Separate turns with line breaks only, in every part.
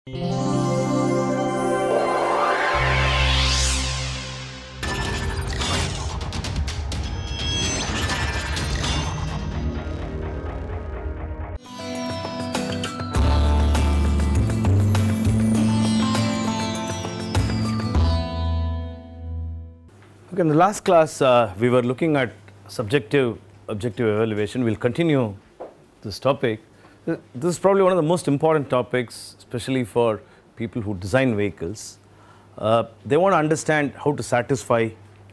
Okay, in the last class, we were looking at subjective objective evaluation. We'll continue this topic. This is probably one of the most important topics, especially for people who design vehicles. They want to understand how to satisfy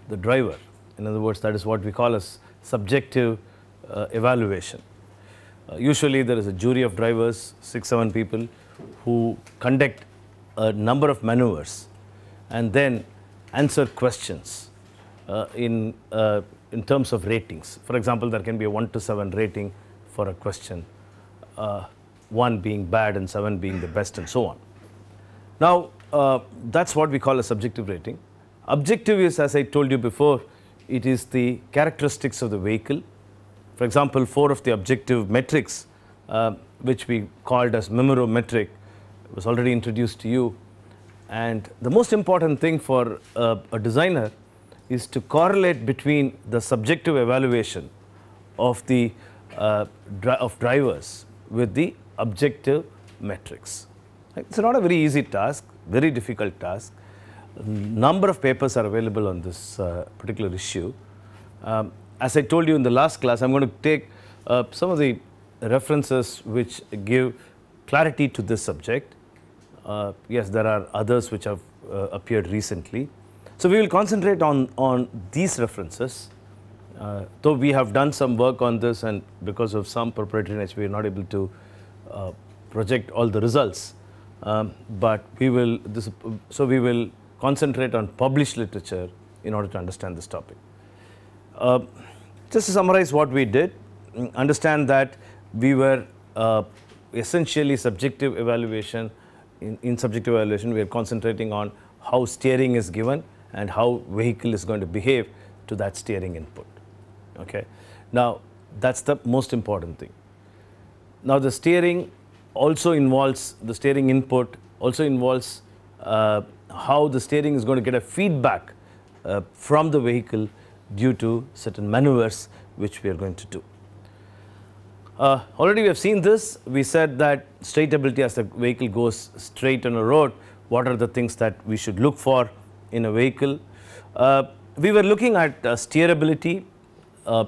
the driver. In other words, that is what we call as subjective evaluation. Usually there is a jury of drivers, 6-7 people, who conduct a number of maneuvers and then answer questions in terms of ratings. For example, there can be a 1 to 7 rating for a question, 1 being bad and 7 being the best, and so on. Now, that's what we call a subjective rating. Objective is, as I told you before, it is the characteristics of the vehicle. For example, 4 of the objective metrics, which we called as memorometric, was already introduced to you. And the most important thing for a designer is to correlate between the subjective evaluation of the drivers with the objective metrics. It's not a very easy task, very difficult task. A number of papers are available on this particular issue. As I told you in the last class, I'm going to take some of the references which give clarity to this subject. Yes, there are others which have appeared recently. So we will concentrate on these references. Though we have done some work on this, and because of some proprietariness, we are not able to project all the results. But we will concentrate on published literature in order to understand this topic. Just to summarize what we did, understand that we were essentially subjective evaluation. In subjective evaluation, we are concentrating on how steering is given and how vehicle is going to behave to that steering input. Okay. Now, that's the most important thing. Now, the steering also involves, the steering input also involves how the steering is going to get a feedback from the vehicle due to certain maneuvers which we are going to do. Already we have seen this. We said that straightability, as the vehicle goes straight on a road, what are the things that we should look for in a vehicle. We were looking at steerability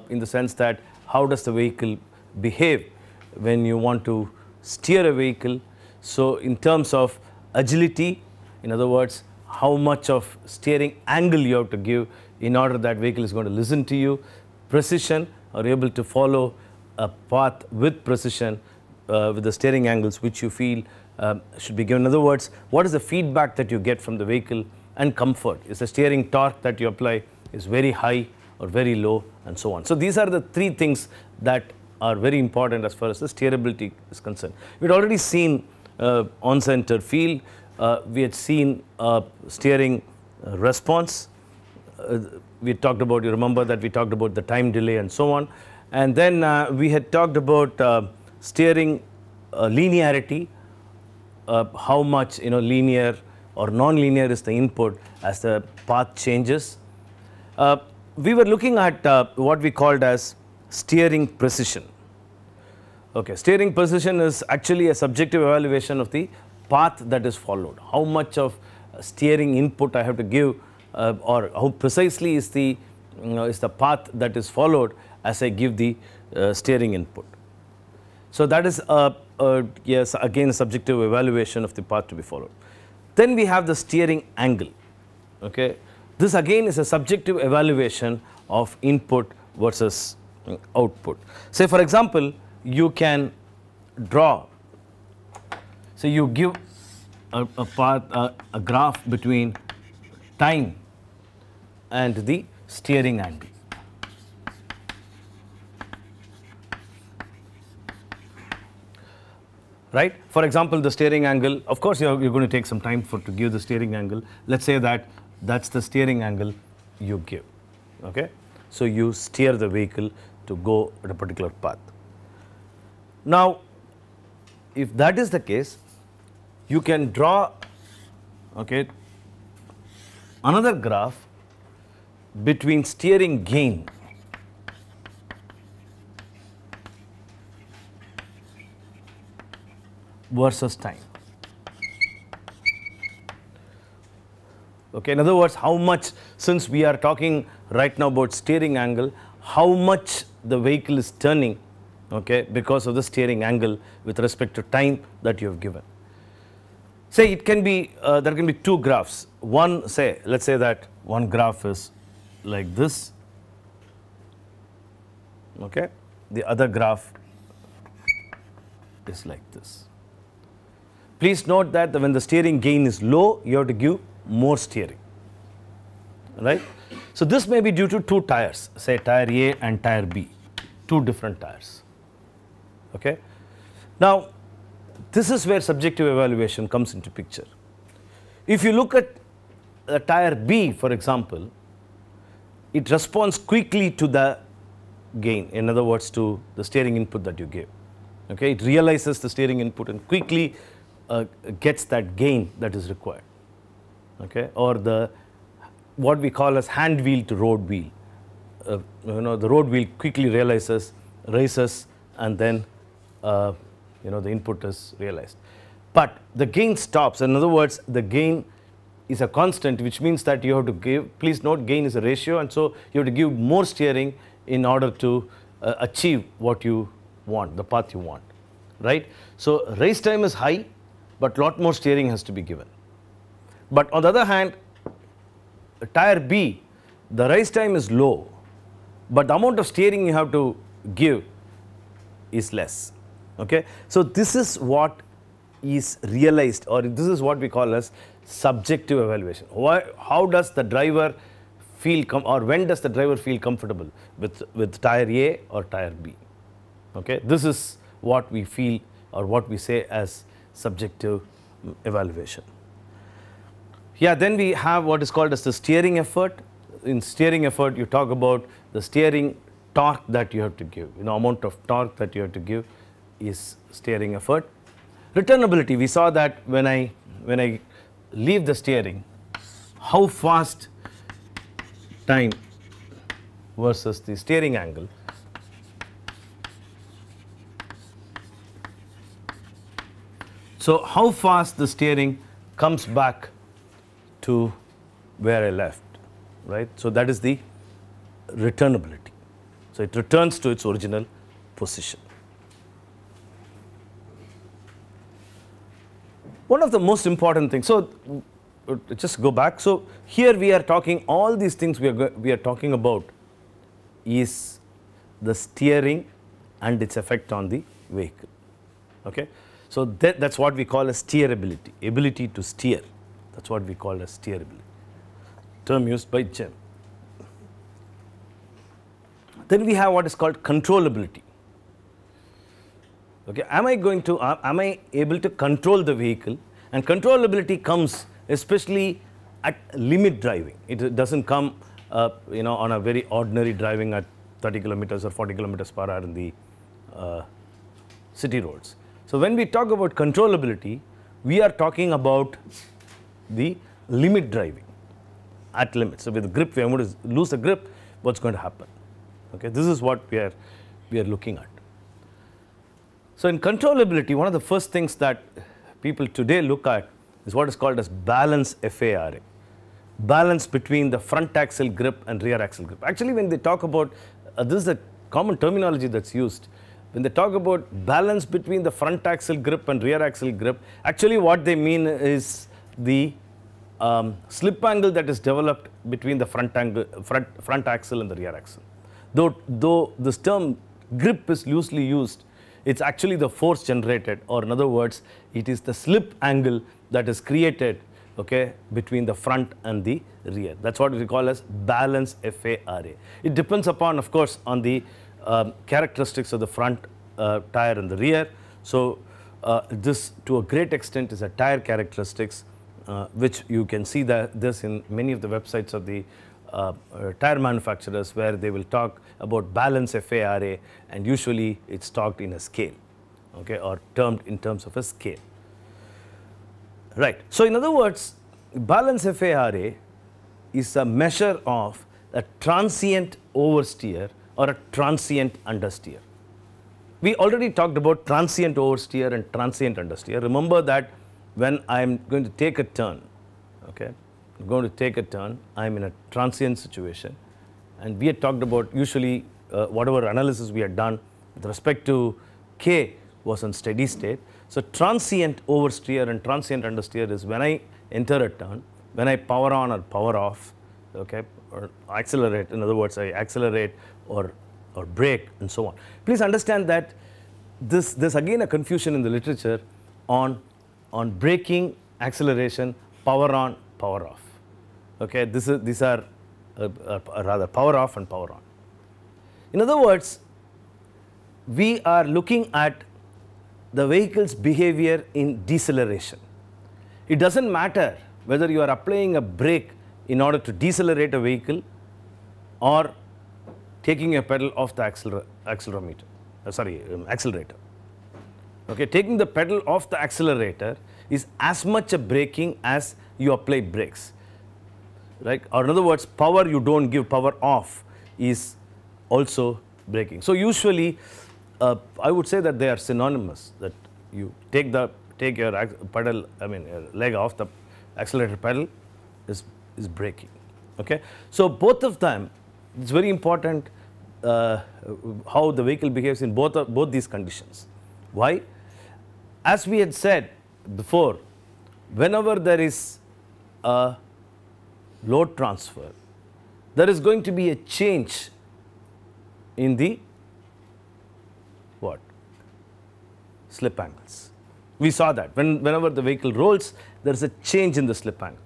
in the sense that how does the vehicle behave when you want to steer a vehicle. So in terms of agility, in other words, how much of steering angle you have to give in order that vehicle is going to listen to you. Precision, are able to follow a path with precision with the steering angles which you feel should be given. In other words, what is the feedback that you get from the vehicle, and comfort. Is the steering torque that you apply is very high or very low, and so on. So these are the 3 things that are very important as far as the steerability is concerned. We had already seen on-center feel. We had seen steering response. We talked about, you remember that we talked about the time delay and so on. And then we had talked about steering linearity, how much linear or non-linear is the input as the path changes. We were looking at what we called as steering precision. Okay, steering precision is actually a subjective evaluation of the path that is followed. How much of steering input I have to give, or how precisely is the path that is followed as I give the steering input. So that is yes, again a subjective evaluation of the path to be followed. Then we have the steering angle. Okay, this again is a subjective evaluation of input versus output. Say for example, you can draw. So you give a path, a graph between time and the steering angle. Right? For example, the steering angle, of course you're going to take some time to give the steering angle. Let's say that that's the steering angle you give. Okay? So you steer the vehicle to go at a particular path. Now, if that is the case, you can draw, okay, another graph between steering gain versus time. Okay, in other words, how much, since we are talking right now about steering angle, how much the vehicle is turning, okay, because of the steering angle with respect to time that you have given. Say it can be, there can be two graphs. One, say, let's say that one graph is like this, okay, the other graph is like this. Please note that when the steering gain is low, you have to give more steering, right? So this may be due to two tires, say tire A and tire B, two different tires, okay. Now this is where subjective evaluation comes into picture. If you look at tire B, for example, it responds quickly to the gain, in other words to the steering input that you give, okay. It realizes the steering input and quickly gets that gain that is required, okay, or the what we call as hand wheel to road wheel. You know, the road wheel quickly realizes, raises, and then you know, the input is realized. But the gain stops. In other words, the gain is a constant, which means that you have to give, please note, gain is a ratio, and so you have to give more steering in order to achieve what you want, the path you want, right? So race time is high, but lot more steering has to be given. But on the other hand, tire B, the race time is low, but the amount of steering you have to give is less, okay. So this is what is realized, or this is what we call as subjective evaluation. Why, how does the driver feel, or when does the driver feel comfortable with tire A or tire B, okay. This is what we feel, or what we say as subjective evaluation. Yeah, then we have what is called as the steering effort. In steering effort, you talk about the steering torque that you have to give, you know, amount of torque that you have to give is steering effort. Returnability, we saw that when I leave the steering, how fast time versus the steering angle. So how fast the steering comes back to where I left, right? So that is the returnability. So it returns to its original position. One of the most important things, so just go back. So here we are talking, all these things we are talking about is the steering and its effect on the vehicle, okay. So that's what we call as steerability, ability to steer. That's what we call as steerability, term used by Jem. Then we have what is called controllability. Okay, am I able to control the vehicle? And controllability comes especially at limit driving. It doesn't come, you know, on a very ordinary driving at 30 kilometers or 40 kilometers per hour in the city roads. So when we talk about controllability, we are talking about the limit driving, at limits. So with the grip, we are going to lose the grip, what's going to happen? Okay, this is what we are looking at. So in controllability, one of the first things that people today look at is what is called as balance FARA, balance between the front axle grip and rear axle grip. Actually, when they talk about, this is a common terminology that's used. When they talk about balance between the front axle grip and rear axle grip, actually what they mean is the slip angle that is developed between the front axle and the rear axle. Though this term grip is loosely used, it's actually the force generated, or in other words, it is the slip angle that is created, okay, between the front and the rear. That's what we call as balance FARA. It depends upon, of course, on the characteristics of the front tire and the rear. So this to a great extent is a tire characteristics, which you can see this in many of the websites of the tire manufacturers, where they will talk about balance FARA, and usually it's talked in a scale, okay, or termed in terms of a scale. Right. So, in other words, balance FARA is a measure of a transient oversteer or a transient understeer. We already talked about transient oversteer and transient understeer. Remember that when I am going to take a turn, okay, I'm going to take a turn, I am in a transient situation, and we had talked about usually whatever analysis we had done with respect to K was on steady state. So, transient oversteer and transient understeer is when I enter a turn, when I power on or power off, okay, or accelerate, in other words, I accelerate or brake and so on. Please understand that there's again a confusion in the literature on braking, acceleration, power on, power off. Okay, these are rather power off and power on. In other words, we are looking at the vehicle's behavior in deceleration. It doesn't matter whether you are applying a brake in order to decelerate a vehicle or taking a pedal off the accelerator. Okay, taking the pedal off the accelerator is as much a braking as you apply brakes, right? Or in other words, power you don't give, power off is also braking. So, usually I would say that they are synonymous, that you take your pedal, your leg off the accelerator pedal is braking. Okay. So, both of them, it's very important how the vehicle behaves in both these conditions. Why? As we had said before, whenever there is a load transfer, there is going to be a change in the what? Slip angles. We saw that whenever the vehicle rolls, there is a change in the slip angle.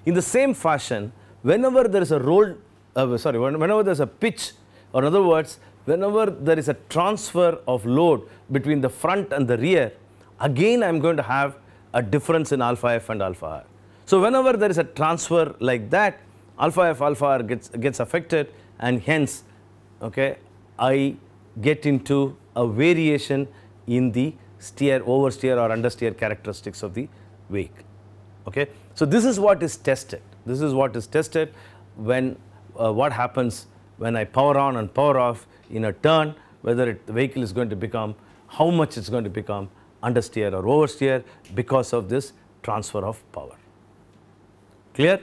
In the same fashion, whenever there is a whenever there is a pitch, or in other words, whenever there is a transfer of load between the front and the rear, again I am going to have a difference in alpha F and alpha R. So, whenever there is a transfer like that, alpha F, alpha R gets affected, and hence, okay, I get into a variation in the steer, oversteer or understeer characteristics of the vehicle. Okay. So, this is what is tested. This is what is tested when what happens when I power on and power off in a turn, whether the vehicle is going to become, how much it's going to become understeer or oversteer because of this transfer of power. Clear?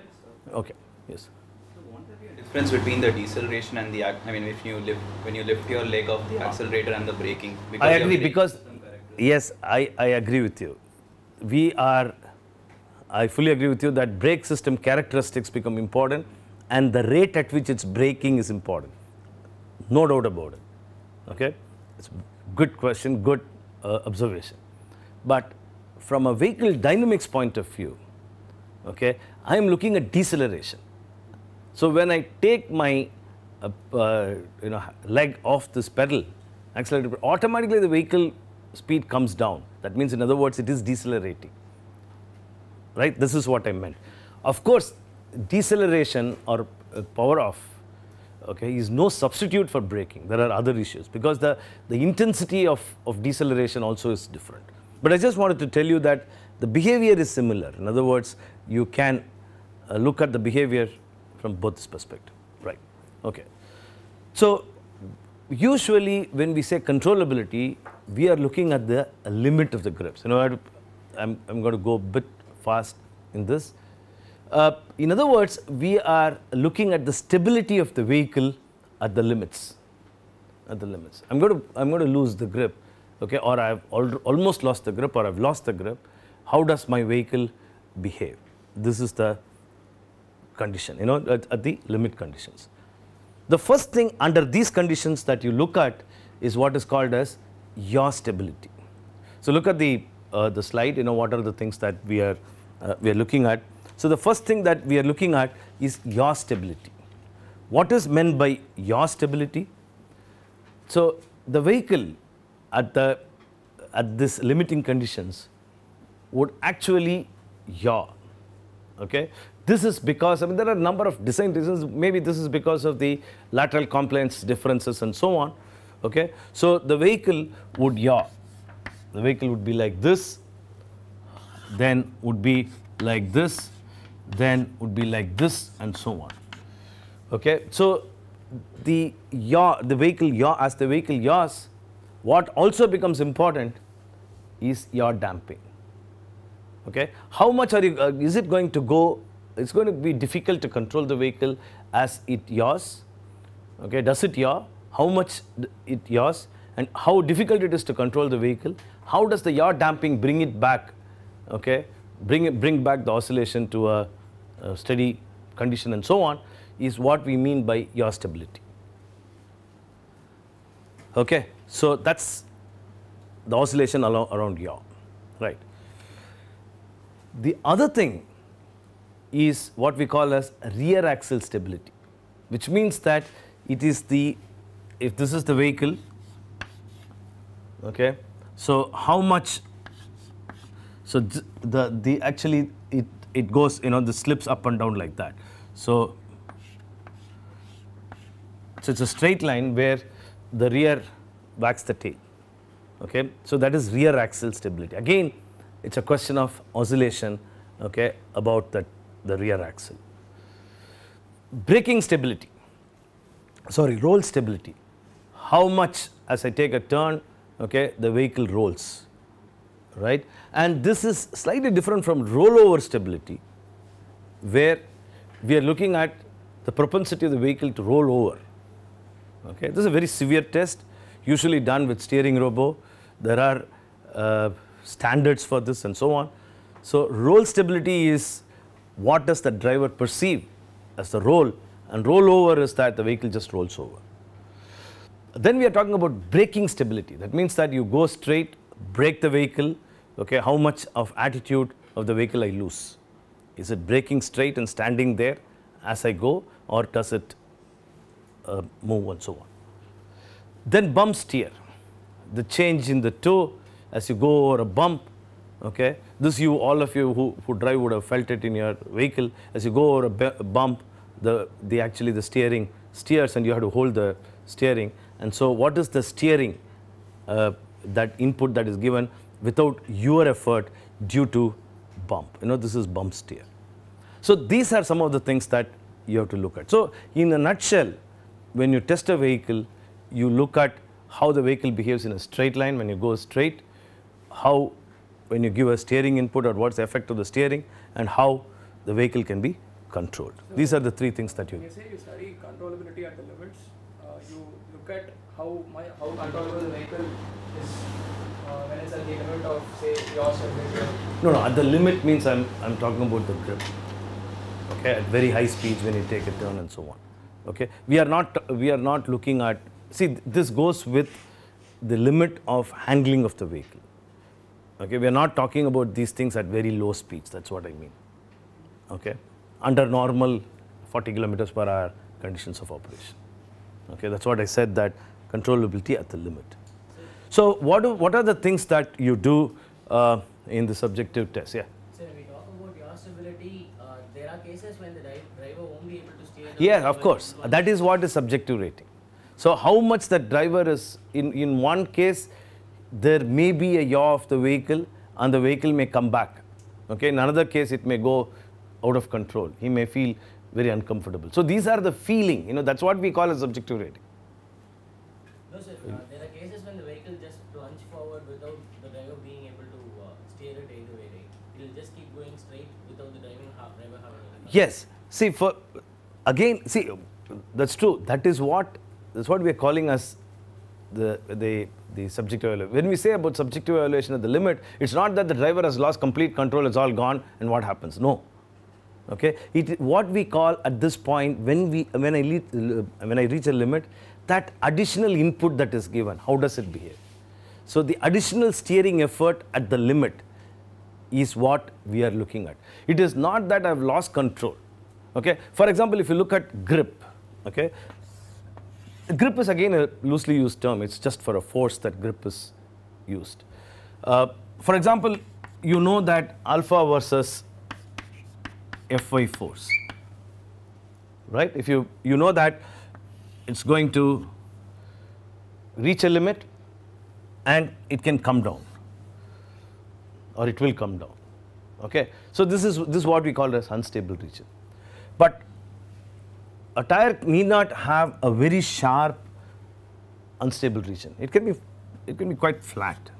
Okay. Yes.
So, won't there be a difference between the deceleration and the, when you lift your leg off the accelerator and the braking?
I agree, because yes, I agree with you. I fully agree with you that brake system characteristics become important, and the rate at which it's braking is important. No doubt about it. Okay? It's a good question, good observation. But from a vehicle dynamics point of view, okay, I am looking at deceleration. So, when I take my leg off this pedal, accelerator, automatically the vehicle speed comes down. That means, in other words, it is decelerating. Right? This is what I meant. Of course, deceleration or power off, okay, is no substitute for braking. There are other issues because the intensity of deceleration also is different. But I just wanted to tell you that the behavior is similar. In other words, you can look at the behavior from both this perspective. Right. Okay. So, usually when we say controllability, we are looking at the limit of the grips. I'm going to go a bit fast in this. In other words, we are looking at the stability of the vehicle at the limits. I'm going to lose the grip, okay, or I've almost lost the grip, or I've lost the grip. How does my vehicle behave? This is the condition, at the limit conditions. The first thing under these conditions that you look at is what is called as yaw stability. So, look at the slide. What are the things that we are looking at. So, the first thing that we are looking at is yaw stability. What is meant by yaw stability? So, the vehicle at this limiting conditions would actually yaw. Okay. This is because, there are a number of design reasons. Maybe this is because of the lateral compliance differences and so on. Okay. So, the vehicle would yaw. The vehicle would be like this. then would be like this, then would be like this, and so on. Okay, so the vehicle yaw, as the vehicle yaws, what also becomes important is yaw damping. Okay, how much are you? Is it going to go? It's going to be difficult to control the vehicle as it yaws. Okay, does it yaw? How much it yaws, and how difficult it is to control the vehicle? How does the yaw damping bring it back? Okay, bring back the oscillation to a steady condition, and so on, is what we mean by yaw stability. Okay, so that's the oscillation around yaw, right? The other thing is what we call as rear axle stability, which means that it is the, if this is the vehicle, okay, so how much, so the actually it goes, you know, the slips up and down like that. So it's a straight line where the rear wags the tail. Okay, so that is rear axle stability. Again, it's a question of oscillation, okay, about the rear axle. Braking stability, sorry, roll stability. How much, as I take a turn, okay, the vehicle rolls, right? And this is slightly different from rollover stability, where we are looking at the propensity of the vehicle to roll over. Okay, this is a very severe test, usually done with steering robo. There are standards for this and so on. So roll stability is what does the driver perceive as the roll, and rollover is that the vehicle just rolls over. Then we are talking about braking stability. That means that you go straight, brake the vehicle, okay, how much of attitude of the vehicle I lose. Is it braking straight and standing there as I go, or does it move and so on. Then bump steer, the change in the toe as you go over a bump. Okay, this all of you who drive would have felt it in your vehicle. As you go over a bump, actually the steering steers and you have to hold the steering. And so what is the steering, that input that is given without your effort due to bump? You know, this is bump steer. So these are some of the things that you have to look at. So in a nutshell, when you test a vehicle, you look at how the vehicle behaves in a straight line when you go straight, how when you give a steering input, or what's the effect of the steering, and how the vehicle can be controlled. So these are the three things that you...
When you say you study controllability at the limits, you look at how controllable the vehicle is when it's at the limit of, say, yaw stability.
No, at the limit means I'm talking about the grip. Okay, at very high speeds when you take a turn and so on. Okay, we are not looking at, see, this goes with the limit of handling of the vehicle. Okay, we are not talking about these things at very low speeds. That's what I mean. Okay, under normal 40 kilometers per hour conditions of operation. Okay, that's what I said, that controllability at the limit. So what are the things that you do in the subjective test? Yeah.
So when we talk about yaw stability, there are cases when the driver won't be able to steer.
Yeah, of course. That is what is subjective rating. So how much the driver is, in one case, there may be a yaw of the vehicle and the vehicle may come back. Okay, in another case it may go out of control. He may feel very uncomfortable. So these are the feeling, you know, that's what we call a subjective rating.
No sir, there are cases when the vehicle just plunge forward without the driver being able to steer it either way, right? It will just keep going straight without the driver having any.
Yes, see, that's true. That's what we are calling as the subjective evaluation. When we say about subjective evaluation at the limit, it's not that the driver has lost complete control, it's all gone, and what happens? No. Okay, what we call at this point, when I reach a limit, that additional input that is given, how does it behave? So the additional steering effort at the limit is what we are looking at. It is not that I've lost control. Okay, for example, if you look at grip, okay, grip is again a loosely used term. It's just for a force that grip is used. For example, you know that alpha versus Fy force, right? If you know that it's going to reach a limit and it can come down, or it will come down. Okay, so this is what we call as unstable region. But a tire need not have a very sharp unstable region. It can be quite flat.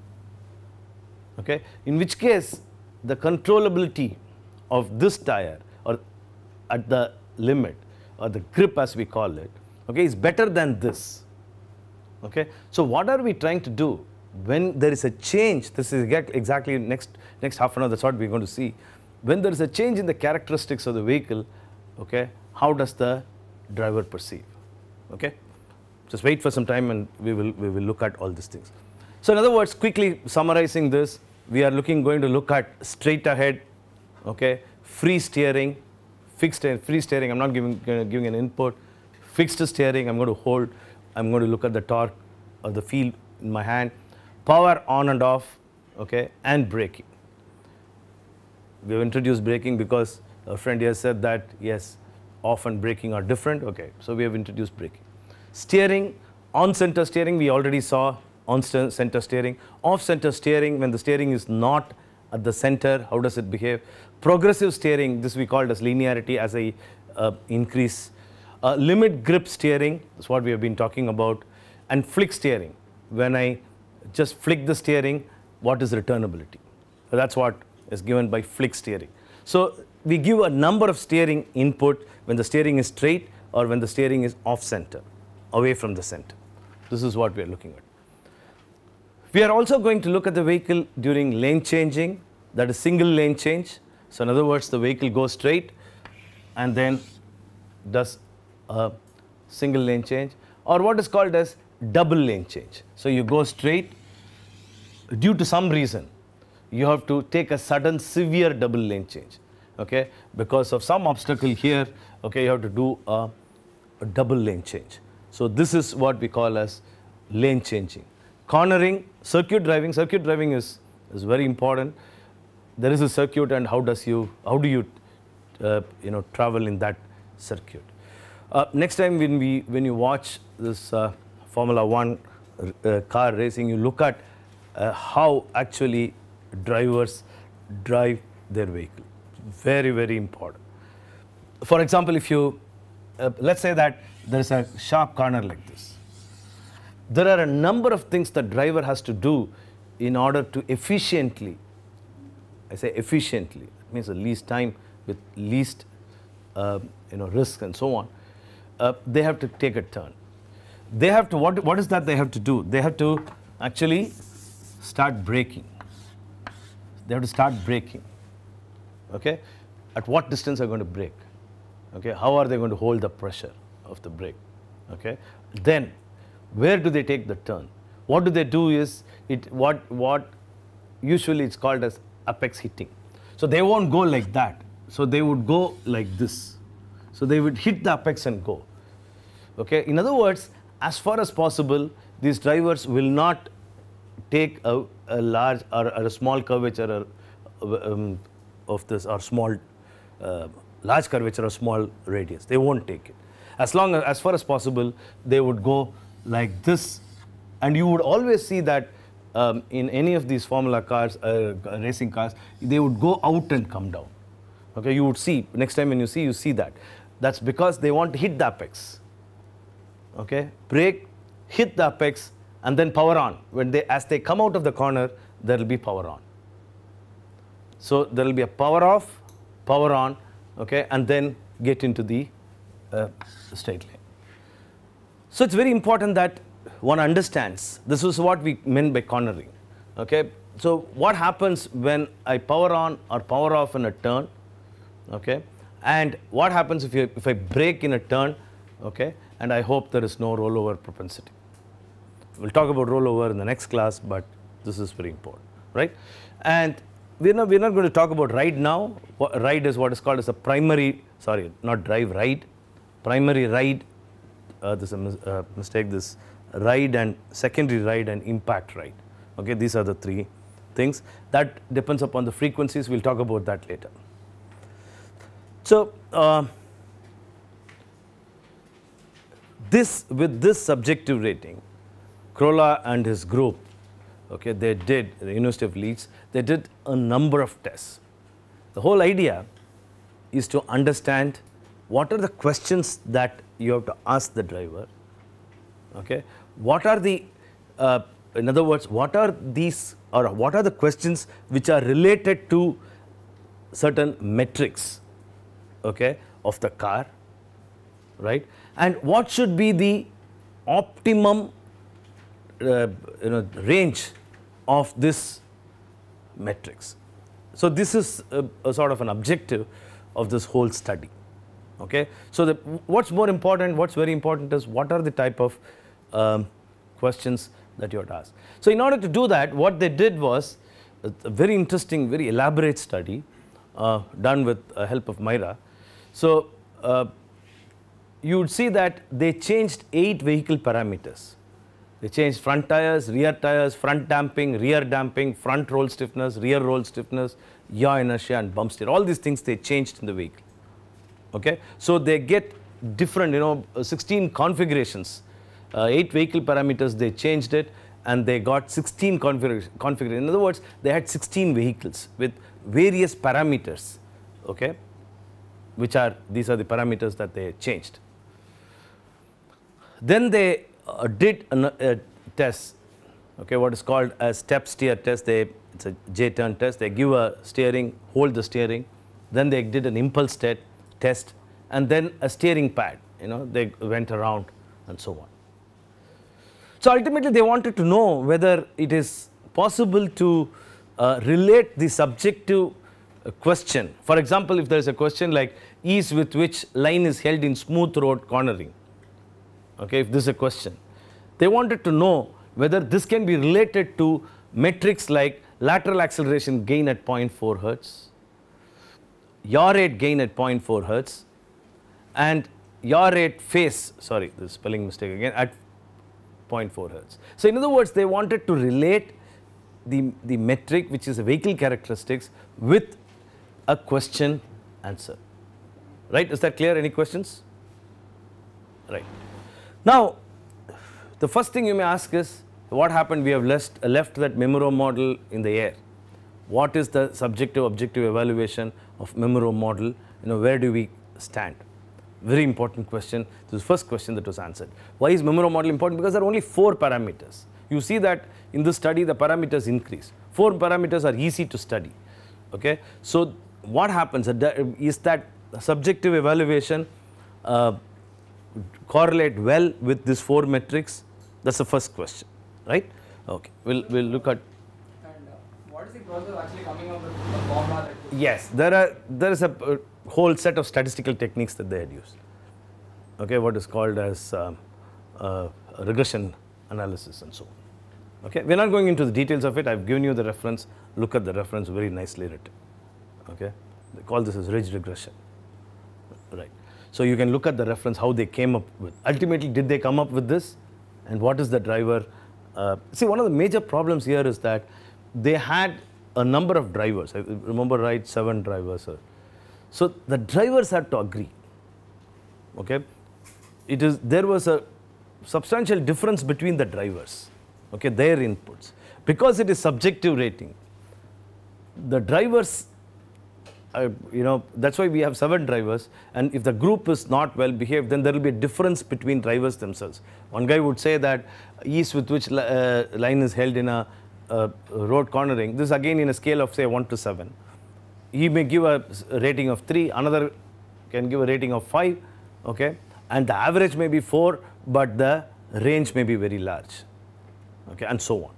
Okay, in which case the controllability of this tire, or at the limit, or the grip as we call it, okay, is better than this. Okay, so what are we trying to do when there is a change? This is exactly next half an hour. That's what we're going to see. When there is a change in the characteristics of the vehicle, okay, how does the driver perceive? Okay, just wait for some time and we will look at all these things. So in other words, quickly summarizing this, we are going to look at straight ahead, okay, free steering, free steering. I'm not giving an input. Fixed steering, I'm going to hold. I'm going to look at the torque or the feel in my hand. Power on and off, okay, and braking. We have introduced braking because a friend here said that yes, off and braking are different. Okay, so we have introduced braking. Steering, on center steering, we already saw on center steering. Off center steering, when the steering is not at the center, how does it behave? Progressive steering, this we called as linearity as a increase. Limit grip steering is what we have been talking about. And flick steering, when I just flick the steering, what is returnability? So that's what is given by flick steering. So we give a number of steering input when the steering is straight or when the steering is off center, away from the center. This is what we are looking at. We are also going to look at the vehicle during lane changing, that is single lane change. So in other words, the vehicle goes straight and then does a single lane change, or what is called as double lane change. So you go straight, due to some reason, you have to take a sudden severe double lane change. Okay, because of some obstacle here, okay, you have to do a double lane change. So this is what we call as lane changing. Cornering, circuit driving is very important. There is a circuit, and how do you travel in that circuit? Next time when you watch this Formula 1 car racing, you look at how actually drivers drive their vehicle. Very, very important. For example, if you let's say that there is a sharp corner like this. There are a number of things the driver has to do in order to efficiently, I say efficiently, it means the least time with least risk and so on. They have to take a turn. They have to, what is that they have to do? They have to actually start braking. They have to start braking. Okay? At what distance are they going to brake? Okay? How are they going to hold the pressure of the brake? Okay? Then, where do they take the turn? What do they do is, what usually it's called as apex hitting. So they won't go like that. So they would go like this. So they would hit the apex and go. Okay? In other words, as far as possible, these drivers will not take a large or a small curvature of this, or small, large curvature or small radius. They won't take it. As far as possible, they would go like this, and you would always see that in any of these formula cars, racing cars, they would go out and come down. Okay, you would see next time when you see that. That's because they want to hit the apex. Okay, brake, hit the apex, and then power on. As they come out of the corner, there will be power on. So there will be a power off, power on, okay, and then get into the straight lane. So it's very important that one understands. This is what we meant by cornering. Okay, so what happens when I power on or power off in a turn? Okay, and what happens if I brake in a turn? Okay, and I hope there is no rollover propensity. We'll talk about rollover in the next class, but this is very important, right? And we're not going to talk about ride now. Ride is what is called as a primary, sorry, not drive, ride. Primary ride, this is a mistake, this ride and secondary ride and impact ride. Okay, these are the three things. That depends upon the frequencies. We'll talk about that later. So, with this subjective rating, Crolla and his group, okay, the University of Leeds, they did a number of tests. The whole idea is to understand what are the questions that you have to ask the driver. Okay, what are the in other words, what are these, or what are the questions which are related to certain metrics, okay, of the car, right? And what should be the optimum range of this metrics. So this is a sort of an objective of this whole study. Okay, so what's more important, what's very important is what are the type of questions that you have to ask. So in order to do that, what they did was a very interesting, very elaborate study done with help of Myra. So you would see that they changed 8 vehicle parameters. They changed front tires, front damping, rear damping, front roll stiffness, rear roll stiffness, yaw inertia and bump steer. All these things they changed in the vehicle. Okay, so they get different, 16 configurations, 8 vehicle parameters. They changed it, and they got 16 configurations. In other words, they had 16 vehicles with various parameters. Okay, these are the parameters that they changed. Then they did a test. Okay, what is called a step steer test. It's a J-turn test. They give a steering, hold the steering. Then they did an impulse test, and then a steering pad. They went around and so on. So ultimately, they wanted to know whether it is possible to relate the subjective question. For example, if there is a question like ease with which line is held in smooth road cornering. Okay, if this is a question, they wanted to know whether this can be related to metrics like lateral acceleration gain at 0.4 hertz, yaw rate gain at 0.4 hertz, and yaw rate phase, sorry, the spelling mistake again, at 0.4 hertz. So in other words, they wanted to relate the metric, which is the vehicle characteristics, with a question answer. Right? Is that clear? Any questions? Right. Now, the first thing you may ask is, what happened? We have left that Memuro model in the air. What is the subjective objective evaluation of Memuro model? Where do we stand? Very important question. This is the first question that was answered. Why is Memuro model important? Because there are only 4 parameters. You see that in this study the parameters increase. 4 parameters are easy to study. Okay? So what happens is that subjective evaluation correlate well with these 4 metrics? That's the first question, right? Okay, we'll look at.
And what is the process of actually coming up with a formula?
Yes, there is a whole set of statistical techniques that they had used. Okay, what is called as regression analysis and so on. Okay, we're not going into the details of it. I've given you the reference. Look at the reference, very nicely written. Okay, they call this as ridge regression. Right. So you can look at the reference, how they came up with. Ultimately, did they come up with this? And what is the driver? See, one of the major problems here is that they had a number of drivers. I remember right, 7 drivers. So the drivers had to agree. Okay, there was a substantial difference between the drivers. Okay, their inputs, because it is subjective rating. The drivers, that's why we have 7 drivers, and if the group is not well behaved, then there will be a difference between drivers themselves. One guy would say that ease with which line is held in a road cornering, this again in a scale of say 1 to 7. He may give a rating of 3, another can give a rating of 5, okay, and the average may be 4, but the range may be very large, okay, and so on.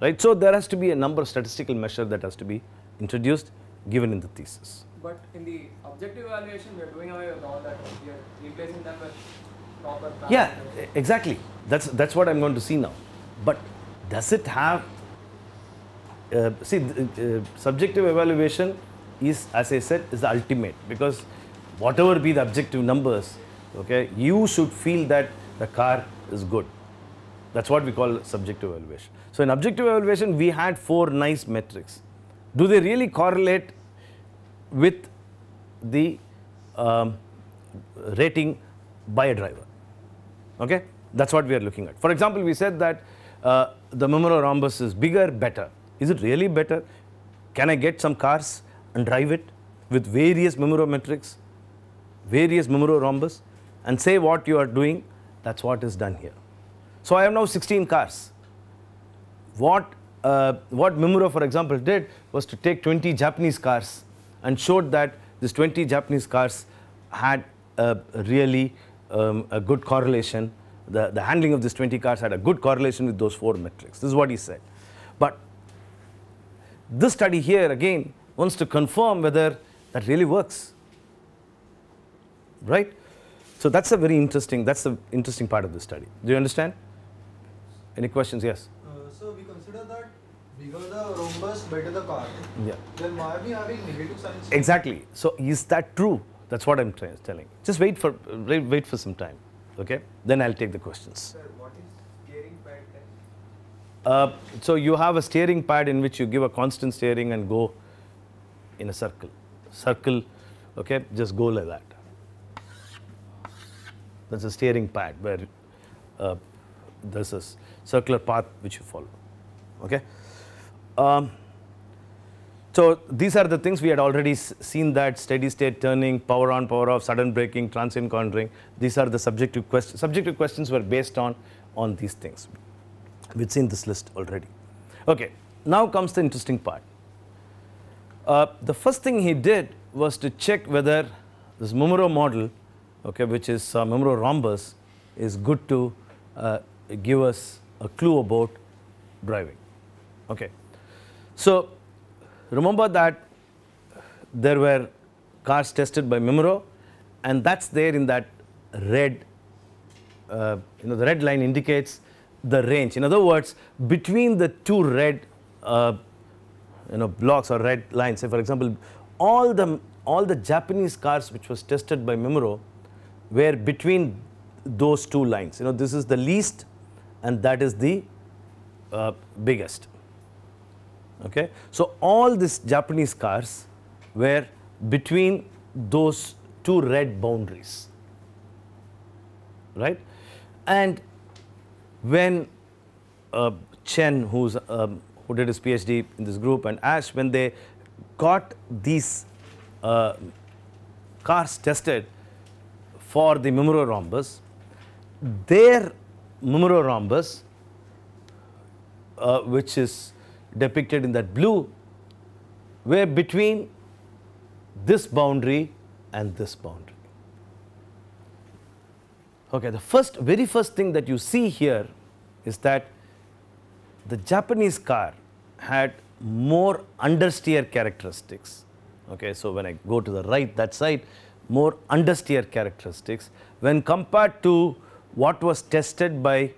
Right? So there has to be a number of statistical measures that has to be introduced, given in the thesis.
But in the objective evaluation, we are doing away with all that. We are replacing them with proper parameters.
Yeah, exactly. That's what I'm going to see now. But does it have? Subjective evaluation is, as I said, is the ultimate, because whatever be the objective numbers, okay, you should feel that the car is good. That's what we call subjective evaluation. So in objective evaluation, we had 4 nice metrics. Do they really correlate with the rating by a driver? Okay, that's what we are looking at. For example, we said that the Memuro rhombus is bigger, better. Is it really better? Can I get some cars and drive it? with various Memuro rhombus, and say what you are doing, that's what is done here. So I have now 16 cars. What Memuro, for example, did was to take 20 Japanese cars and showed that these 20 Japanese cars had really a good correlation. The handling of these 20 cars had a good correlation with those 4 metrics. This is what he said. But this study here again wants to confirm whether that really works, right? So that's the interesting part of the study. Do you understand? Any questions? Yes.
So we consider that bigger the rhombus, better the car.
Yeah.
Then why are we having negative signs?
Exactly. So is that true? That's what I'm telling. Just wait for some time, okay? Then I'll take the questions.
Sir, what is steering pad test?
So you have a steering pad in which you give a constant steering and go in a circle, okay? Just go like that. That's a steering pad where there's a circular path which you follow, okay? So these are the things we had already seen, that steady state turning, power on, power off, sudden braking, transient cornering. These are the subjective questions. Subjective questions were based on these things. We've seen this list already. Okay, now comes the interesting part. The first thing he did was to check whether this Memuro model, okay, which is Memuro rhombus, is good to give us a clue about driving. Okay, so remember that there were cars tested by Memuro, and that's there in that red. The red line indicates the range. In other words, between the two red blocks or red lines. Say for example, all the Japanese cars which was tested by Memuro were between those two lines. This is the least, and that is the biggest. Okay, so all these Japanese cars were between those two red boundaries, right? And when Chen, who did his PhD in this group, and Ash, when they got these cars tested for the Memuro rhombus, their Memuro rhombus, which is depicted in that blue, were between this boundary and this boundary. Okay, the very first thing that you see here is that the Japanese car had more understeer characteristics. Okay, so when I go to the right, that side, more understeer characteristics when compared to what was tested by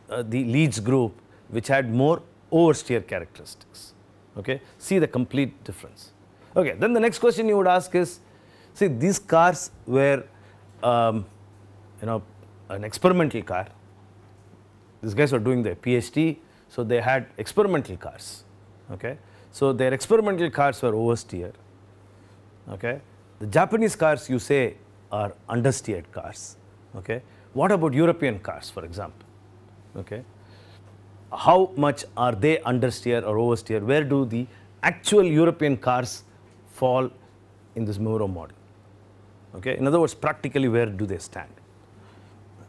the Leeds group, which had more oversteer characteristics. Okay, see the complete difference. Okay, then the next question you would ask is, see, these cars were an experimental car. These guys were doing their PhD, so they had experimental cars. Okay, so their experimental cars were oversteer. Okay, the Japanese cars, you say, are understeered cars. Okay, what about European cars, for example? Okay, how much are they understeer or oversteer? Where do the actual European cars fall in this Memuro model? Okay, in other words, practically where do they stand?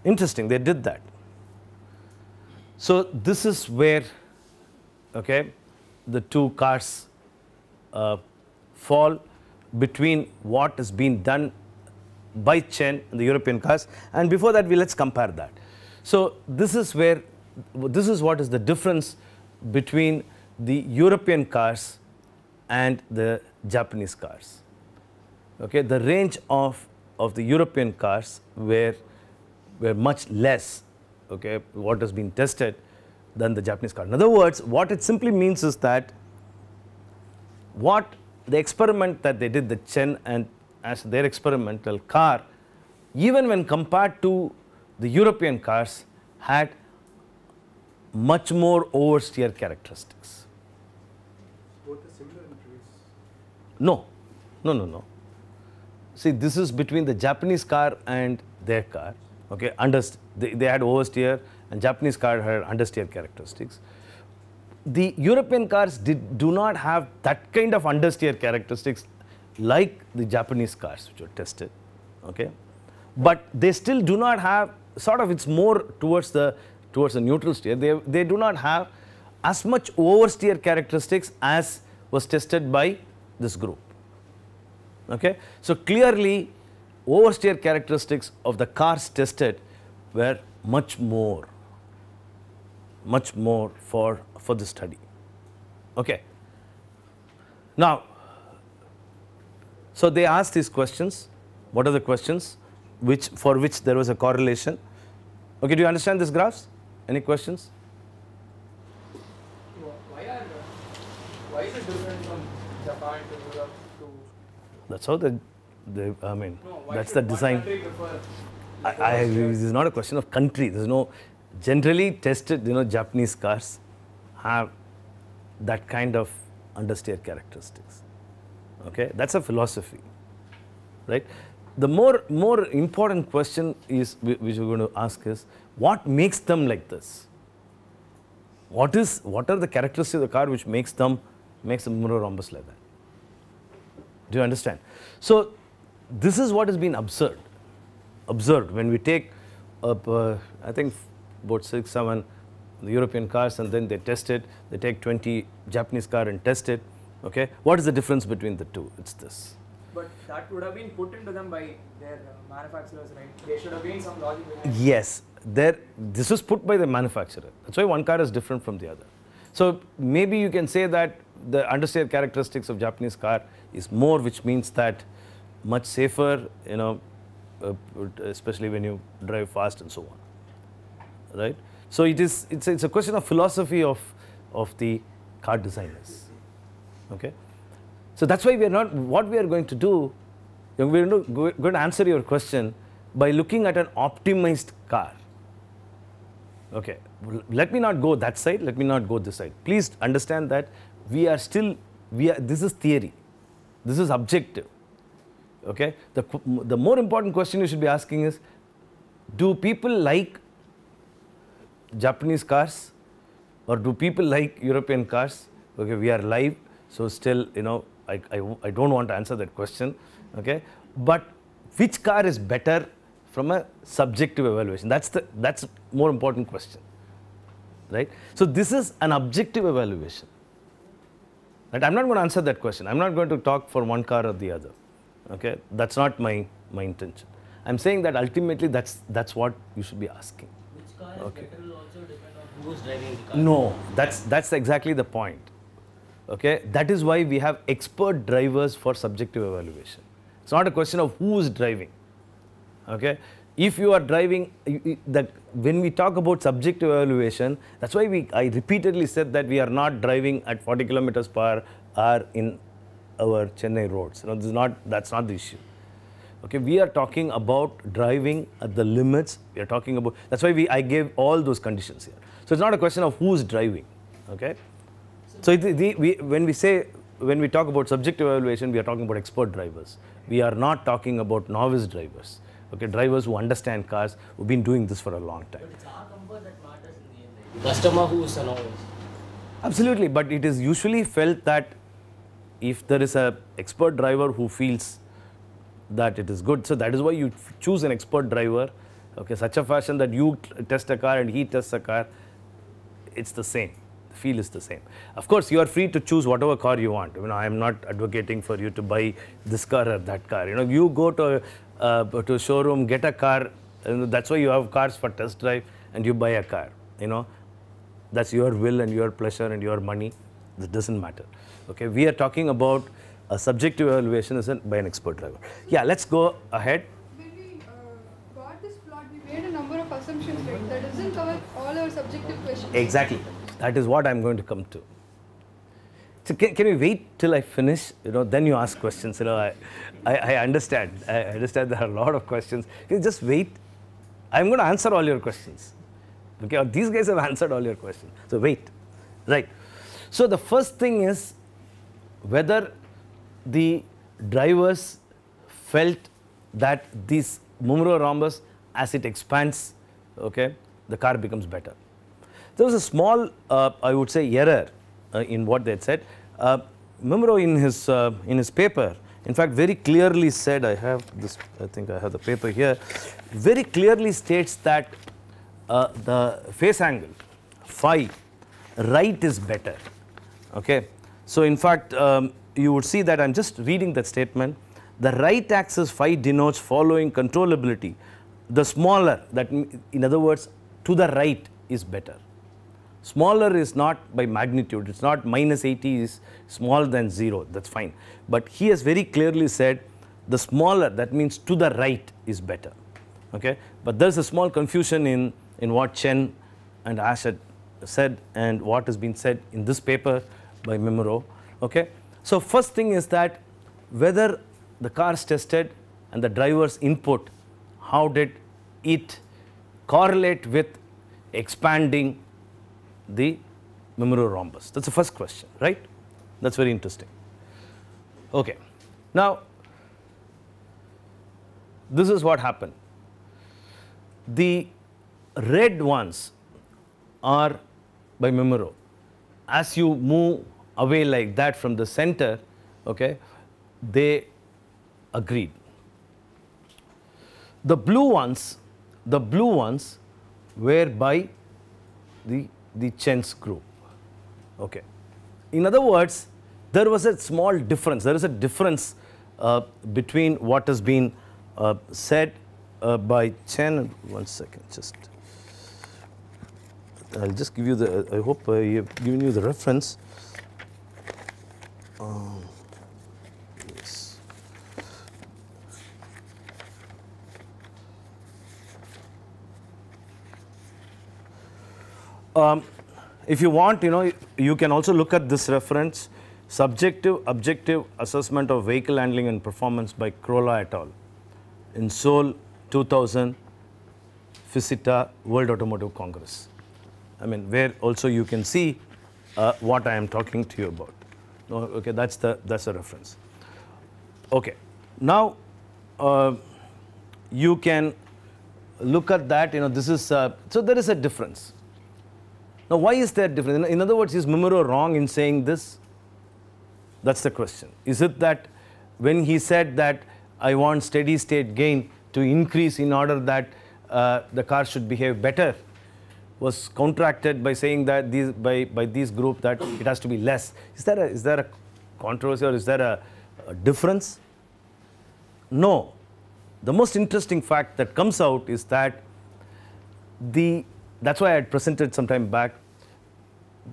Interesting, they did that. So this is where, okay, the two cars fall between what has been done by Chen and the European cars. And before that, let's compare that. So this is what is the difference between the European cars and the Japanese cars. Okay, the range of the European cars were much less, okay, what has been tested than the Japanese car. In other words, what it simply means is that what the experiment that they did, the Chen and as their experimental car, even when compared to the European cars, had much more oversteer characteristics.
Both are similar in trees.
No. See, this is between the Japanese car and their car. Okay, they had oversteer, and Japanese car had understeer characteristics. The European cars do not have that kind of understeer characteristics like the Japanese cars which were tested, okay, but they still do not have, sort of it's more towards the neutral steer. They do not have as much oversteer characteristics as was tested by this group. Okay. So clearly oversteer characteristics of the cars tested were much more for the study. Okay. Now, so they asked these questions. What are the questions for which there was a correlation? Okay, do you understand these graphs? Any questions?
Why is it different from Japan to Europe to?
That's how I mean,
No, why
that's
should
the
one
design.
country prefer
This is not a question of country. There's no generally tested, Japanese cars have that kind of understeer characteristics. Okay, that's a philosophy, right? The more important question is which we're going to ask is what makes them like this? What are the characteristics of the car which makes the Munro rhombus like that? Do you understand? So this is what has been observed when we take up, I think about 6, 7 the European cars and then they test it. They take 20 Japanese car and test it. Okay, what is the difference between the two? It's this.
But that would have been put into them by their manufacturers, right? There should have been some logic behind it.
Yes, this was put by the manufacturer. That's why one car is different from the other. So maybe you can say that the understeer characteristics of Japanese car is more, which means that much safer, especially when you drive fast and so on, right? So it's a question of philosophy of the car designers. Okay, so that's why what we are going to do. We're going to answer your question by looking at an optimized car. Okay, let me not go that side. Let me not go this side. Please understand that this is theory. This is objective. Okay, the more important question you should be asking is, do people like Japanese cars or do people like European cars? Okay, we are live, so still, I don't want to answer that question. Okay, but which car is better from a subjective evaluation? That's more important question, right? So this is an objective evaluation. Right? I'm not going to answer that question. I'm not going to talk for one car or the other. Okay, that's not my intention. I'm saying that ultimately that's what you should be asking.
Which car is
Okay.
better will also depend on who is driving the car.
No, that's exactly the point. Okay, that is why we have expert drivers for subjective evaluation. It's not a question of who is driving. Okay, if you are driving, when we talk about subjective evaluation, that's why I repeatedly said that we are not driving at 40 kilometers per hour in our Chennai roads. That's not the issue. Okay, we are talking about driving at the limits. We are talking about, that's why I gave all those conditions here. So it's not a question of who is driving. Okay, so when we talk about subjective evaluation, we are talking about expert drivers. We are not talking about novice drivers. Okay, drivers who understand cars, who've been doing this for a long time.
But it's our comfort that matters in the end. Right? The customer who is a novice.
Absolutely, but it is usually felt that if there is an expert driver who feels that it is good, so that is why you choose an expert driver, okay, such a fashion that you test a car and he tests a car, it's the same. The feel is the same. Of course, you are free to choose whatever car you want. I am not advocating for you to buy this car or that car. You go to a showroom, get a car, and that's why you have cars for test drive, and you buy a car. That's your will and your pleasure and your money. That doesn't matter. Okay, we are talking about a subjective evaluation by an expert driver. Yeah, let's go ahead.
When we got this plot, we made a number of assumptions, right? That doesn't cover all our subjective questions.
Exactly. That is what I'm going to come to. So can we wait till I finish? Then you ask questions. I understand. I understand there are a lot of questions. Can you just wait? I'm going to answer all your questions. Okay, these guys have answered all your questions. So wait. Right. So the first thing is whether the drivers felt that this Munro rhombus, as it expands, okay, the car becomes better. There was a small, I would say, error in what they had said. Munro in his paper, in fact very clearly said, I have this, I think I have the paper here, very clearly states that the face angle phi right is better. Okay. So in fact you would see that I am just reading that statement. The right axis phi denotes following controllability. The smaller, that in other words, to the right is better. Smaller is not by magnitude, it's not minus 80 is smaller than 0, that's fine. But he has very clearly said the smaller, that means to the right is better. Okay. But there is a small confusion in what Chen and Ash had said and what has been said in this paper by Mimuro. Okay. So first thing is that whether the cars tested and the driver's input, how did it correlate with expanding the Mimuro rhombus? That's the first question, right? That's very interesting. Okay. Now, this is what happened. The red ones are by Mimuro. As you move away like that from the center, okay, they agreed. The blue ones were by the Chen's group. Okay. In other words, there was a small difference. There is a difference between what has been said by Chen. One second, just I'll just give you the. I hope I have given you the reference. Yes. If you want, you can also look at this reference, Subjective Objective Assessment of Vehicle Handling and Performance by Krolla et al. in Seoul 2000 FISITA World Automotive Congress. I mean, where also you can see what I am talking to you about. Okay, that's the reference. Okay, now you can look at that. This is so there is a difference. Now, why is there difference? In other words, is Mimuro wrong in saying this? That's the question. Is it that when he said that I want steady state gain to increase in order that the car should behave better, was counteracted by saying that by this group that it has to be less? Is there a controversy or is there a difference? No. The most interesting fact that comes out is that that's why I had presented some time back.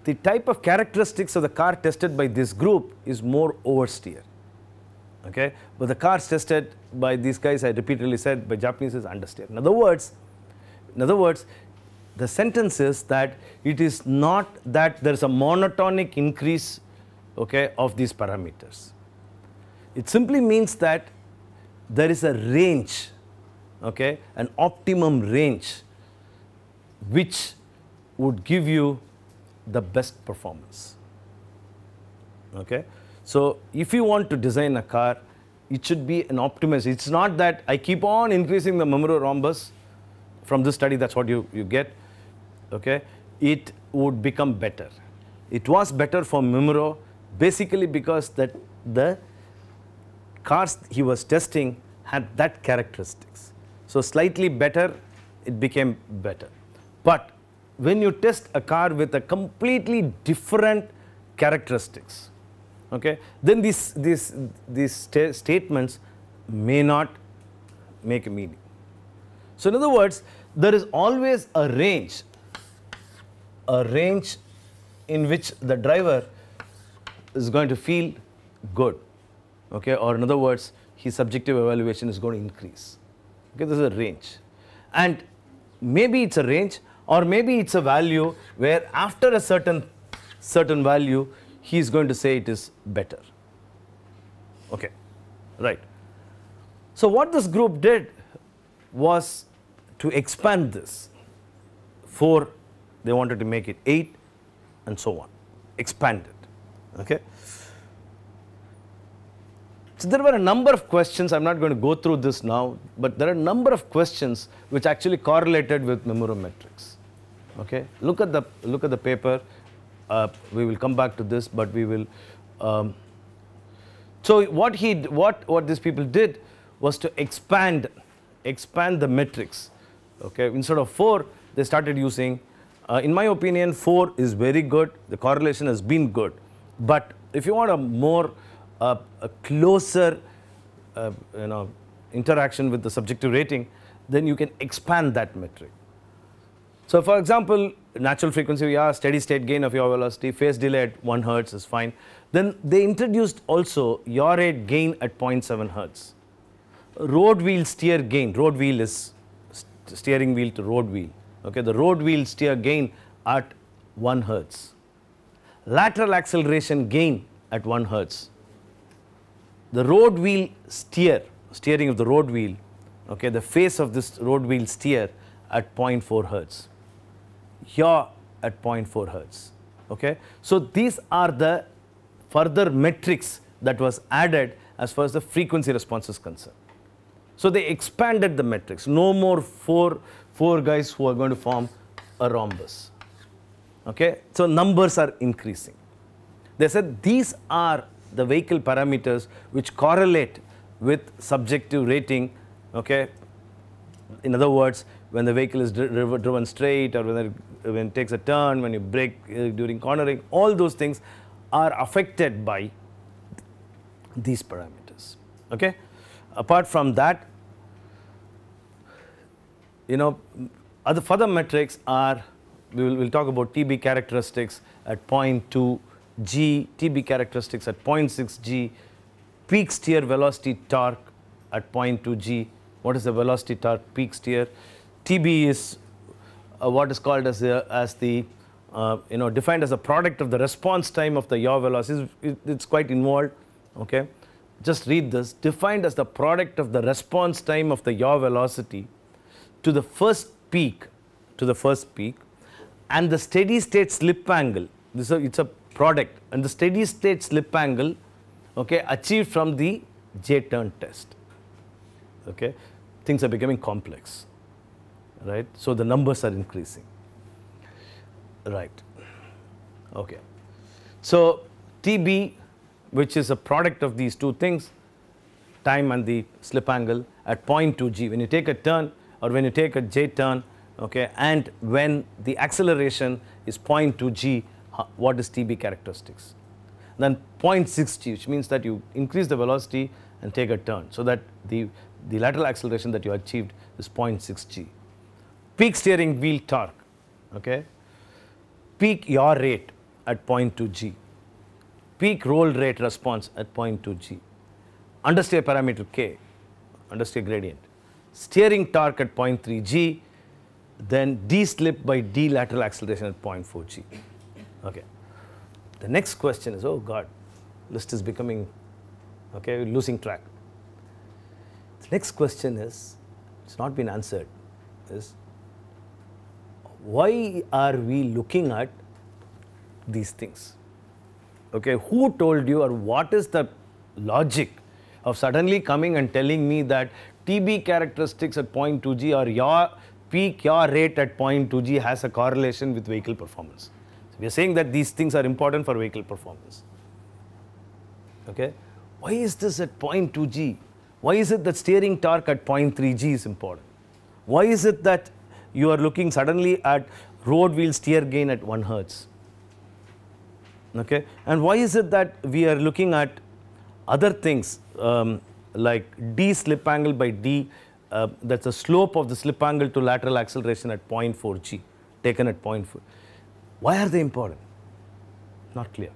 The type of characteristics of the car tested by this group is more oversteer. Okay? But the cars tested by these guys, I repeatedly said, by Japanese is understeer. In other words, the sentence is that it is not that there is a monotonic increase, okay, of these parameters. It simply means that there is a range, okay, an optimum range which would give you the best performance. Okay? So, if you want to design a car, it should be an optimized. It's not that I keep on increasing the Mimuro rhombus. From this study, that's what you get. Okay? It would become better. It was better for Mimuro basically because that the cars he was testing had that characteristics. So, slightly better, it became better. But when you test a car with a completely different characteristics, okay, then these statements may not make a meaning. So in other words, there is always a range in which the driver is going to feel good, okay, or in other words, his subjective evaluation is going to increase. Okay, this is a range, and maybe it's a range, or maybe it's a value where after a certain value, he is going to say it is better. Okay, right. So what this group did was to expand this. 4, they wanted to make it 8, and so on. Expand it. Okay. So there were a number of questions. I'm not going to go through this now, but there are a number of questions which actually correlated with Mimuro-metrics. Okay, look at the paper. We will come back to this, but we will So what these people did was to expand the metrics. Okay, instead of 4, they started using. In my opinion, 4 is very good. The correlation has been good, but if you want a more a closer interaction with the subjective rating, then you can expand that metric. So for example, natural frequency, steady state gain of yaw velocity, phase delay at 1 hertz is fine. Then they introduced also yaw rate gain at 0.7 hertz. Road wheel steer gain, road wheel is steering wheel to road wheel. Okay, the road wheel steer gain at 1 hertz. Lateral acceleration gain at 1 hertz. The road wheel steering of the road wheel, okay, the face of this road wheel steer at 0.4 hertz. Yaw at 0.4 hertz. Okay, so these are the further metrics that was added as far as the frequency response is concerned. So they expanded the metrics. No more four guys who are going to form a rhombus. Okay, so numbers are increasing. They said these are the vehicle parameters which correlate with subjective rating. Okay, in other words, when the vehicle is driven straight, or when it takes a turn, when you brake during cornering, all those things are affected by these parameters. Okay, apart from that, other further metrics are, we'll talk about TB characteristics at 0.2 G, TB characteristics at 0.6 G, peak steer velocity torque at 0.2 G. What is the velocity torque peak steer? TB is what is called as the defined as a product of the response time of the yaw velocity. It's quite involved. Okay, just read this. Defined as the product of the response time of the yaw velocity to the first peak, and the steady state slip angle. It's a product, and the steady state slip angle, okay, achieved from the J-turn test. Okay, things are becoming complex, right? So the numbers are increasing, right? Okay, so TB, which is a product of these two things, time and the slip angle at 0.2 G. When you take a turn or when you take a J-turn, okay, and when the acceleration is 0.2 G, what is TB characteristics? Then 0.6 G, which means that you increase the velocity and take a turn, so that the lateral acceleration that you achieved is 0.6 G. Peak steering wheel torque, okay, peak yaw rate at 0.2 G, peak roll rate response at 0.2 G, understeer parameter K, understeer gradient, steering torque at 0.3 G, then D slip by D lateral acceleration at 0.4 G. Okay. The next question is, oh God, list is becoming, okay, losing track. The next question is, it's not been answered, is why are we looking at these things? Okay, who told you, or what is the logic of suddenly coming and telling me that TB characteristics at 0.2 G or peak yaw rate at 0.2 G has a correlation with vehicle performance? So we are saying that these things are important for vehicle performance. Okay, why is this at 0.2 G? Why is it that steering torque at 0.3 G is important? Why is it that you are looking suddenly at road wheel steer gain at 1 hertz? Okay, and why is it that we are looking at other things like D slip angle by D, that's the slope of the slip angle to lateral acceleration at 0.4 G, taken at 0.4. Why are they important? Not clear.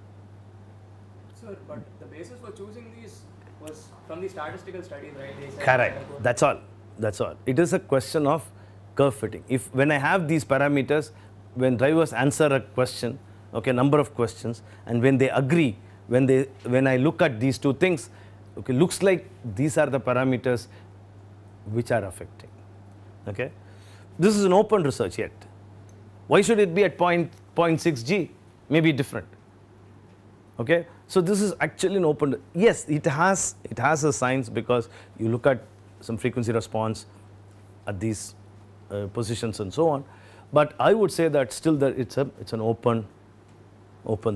Sir, but the basis for choosing these was from the statistical studies, right? They said
Correct. That's all. That's all. It is a question of curve fitting. When I have these parameters, when drivers answer a question, okay, number of questions, and when they agree, when I look at these two things, okay, looks like these are the parameters which are affecting. Okay, this is an open research yet. Why should it be at 0.6 G? Maybe different. Okay, so this is actually an open. Yes, it has a science, because you look at some frequency response at these positions and so on. But I would say that still that it's an open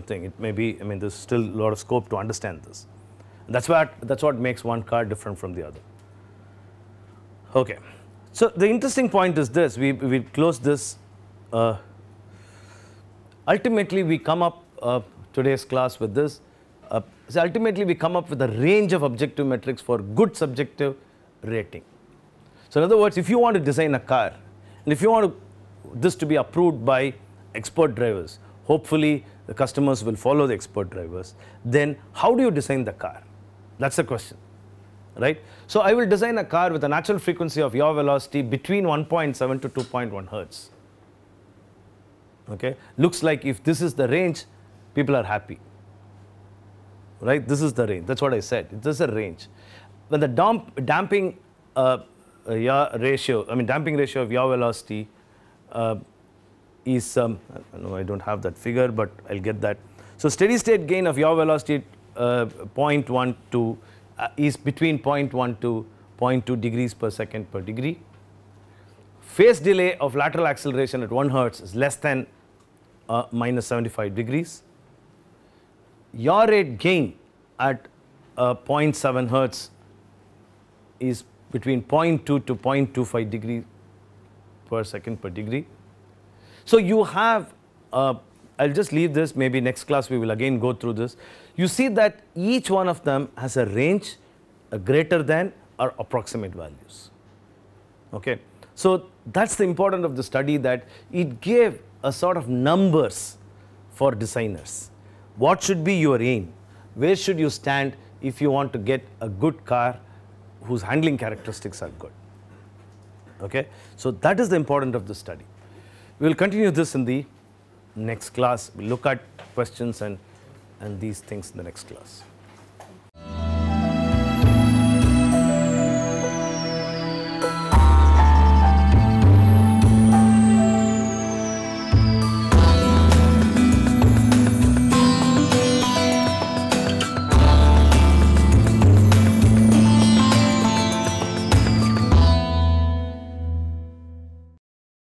thing. It may be, I mean, there's still a lot of scope to understand this. That's what makes one car different from the other. Okay. So the interesting point is this. We close this. Ultimately, we come up today's class with this. So ultimately, we come up with a range of objective metrics for good subjective rating. So in other words, if you want to design a car, and if you want this to be approved by expert drivers, hopefully the customers will follow the expert drivers, then how do you design the car? That's the question, right? So I will design a car with a natural frequency of yaw velocity between 1.7 to 2.1 hertz. Okay, looks like if this is the range, people are happy, right? This is the range. That's what I said. This is a range. When the damping ratio of yaw velocity is no, I don't have that figure, but I'll get that. So steady state gain of yaw velocity 0.12 is between 0.1 to 0.2 degrees per second per degree. Phase delay of lateral acceleration at 1 hertz is less than minus 75 degrees. Yaw rate gain at 0.7 hertz is between 0.2 to 0.25 degrees per second per degree. So you have, I'll just leave this, maybe next class we will again go through this. You see that each one of them has a range greater than or approximate values. Okay. So that's the importance of the study, that it gave a sort of numbers for designers. What should be your aim? Where should you stand if you want to get a good car whose handling characteristics are good? Okay. So that is the importance of the study. We will continue this in the next class. We'll look at questions and these things in the next class.